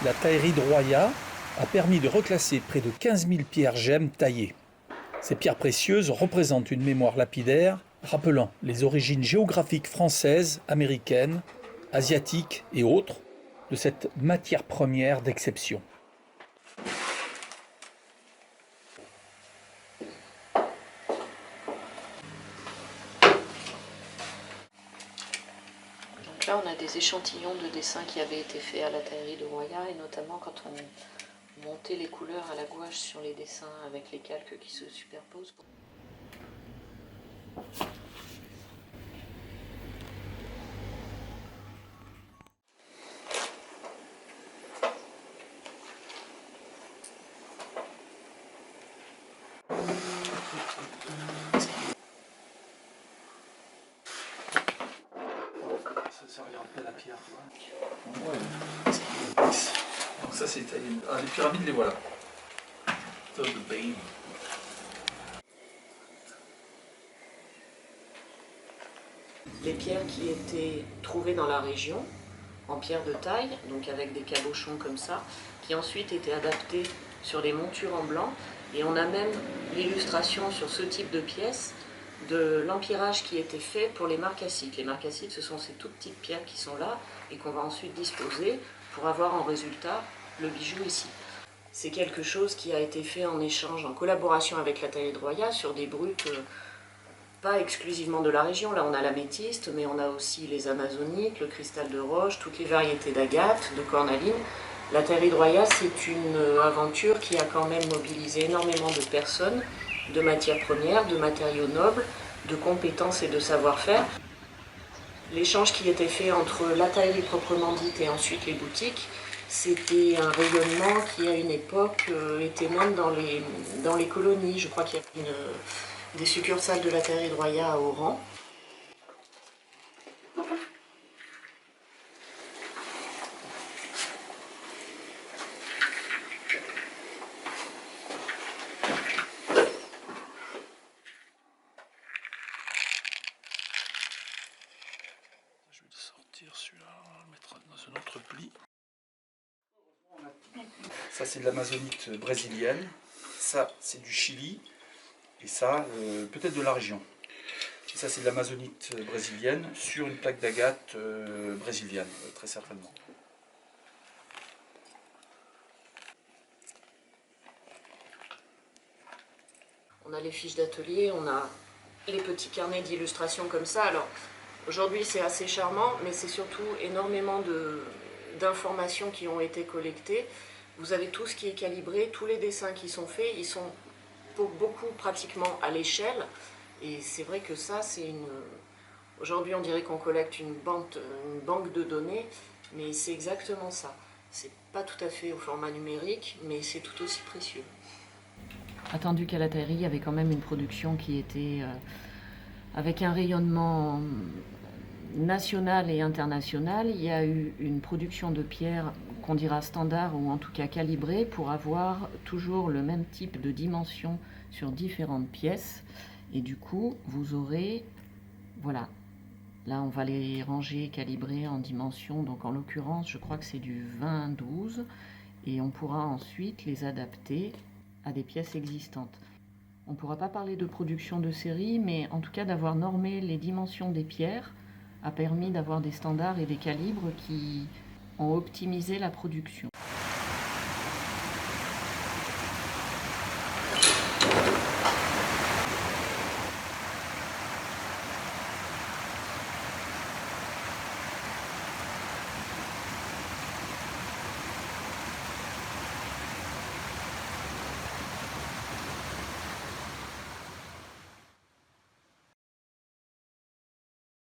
La taillerie de Roya a permis de reclasser près de 15 000 pierres gemmes taillées. Ces pierres précieuses représentent une mémoire lapidaire rappelant les origines géographiques françaises, américaines, asiatiques et autres de cette matière première d'exception. Donc là, on a des échantillons de dessins qui avaient été faits à la taillerie de Roya, et notamment quand on montait les couleurs à la gouache sur les dessins avec les calques qui se superposent. Ça regarde pas la pierre. Ouais. Donc ça c'est taillé. Ah, les pyramides, les voilà. Top de Bain. Les pierres qui étaient trouvées dans la région, en pierre de taille, donc avec des cabochons comme ça, qui ensuite étaient adaptées sur les montures en blanc. Et on a même l'illustration sur ce type de pièces de l'empierrage qui était fait pour les marcassites. Les marcassites, ce sont ces toutes petites pierres qui sont là et qu'on va ensuite disposer pour avoir en résultat le bijou ici. C'est quelque chose qui a été fait en échange, en collaboration avec la taillerie de Roya sur des brutes pas exclusivement de la région. Là on a l'améthyste, mais on a aussi les amazonites, le cristal de roche, toutes les variétés d'agate, de cornaline. La taillerie de Roya, c'est une aventure qui a quand même mobilisé énormément de personnes, de matières premières, de matériaux nobles, de compétences et de savoir-faire. L'échange qui était fait entre la taillerie proprement dite et ensuite les boutiques, c'était un rayonnement qui à une époque était même dans les colonies. Je crois qu'il y a des succursales de la taillerie de Roya à Oran. Je vais le sortir celui-là, on va le mettre dans un autre pli. Ça c'est de l'amazonite brésilienne, ça c'est du Chili, et ça peut-être de la région. Et ça c'est de l'amazonite brésilienne sur une plaque d'agate brésilienne, très certainement. On a les fiches d'atelier, on a les petits carnets d'illustration comme ça. Alors aujourd'hui c'est assez charmant, mais c'est surtout énormément d'informations qui ont été collectées. Vous avez tout ce qui est calibré, tous les dessins qui sont faits, ils sont pour beaucoup pratiquement à l'échelle. Et c'est vrai que ça, c'est une... Aujourd'hui, on dirait qu'on collecte une banque de données, mais c'est exactement ça. C'est pas tout à fait au format numérique, mais c'est tout aussi précieux. Attendu qu'à la taillerie, il y avait quand même une production qui était avec un rayonnement national et international. Il y a eu une production de pierres qu'on dira standard ou en tout cas calibrée pour avoir toujours le même type de dimension sur différentes pièces. Et du coup, vous aurez, voilà, là on va les ranger calibrés en dimension. Donc en l'occurrence, je crois que c'est du 20-12 et on pourra ensuite les adapter à des pièces existantes. On ne pourra pas parler de production de série, mais en tout cas d'avoir normé les dimensions des pierres a permis d'avoir des standards et des calibres qui ont optimisé la production.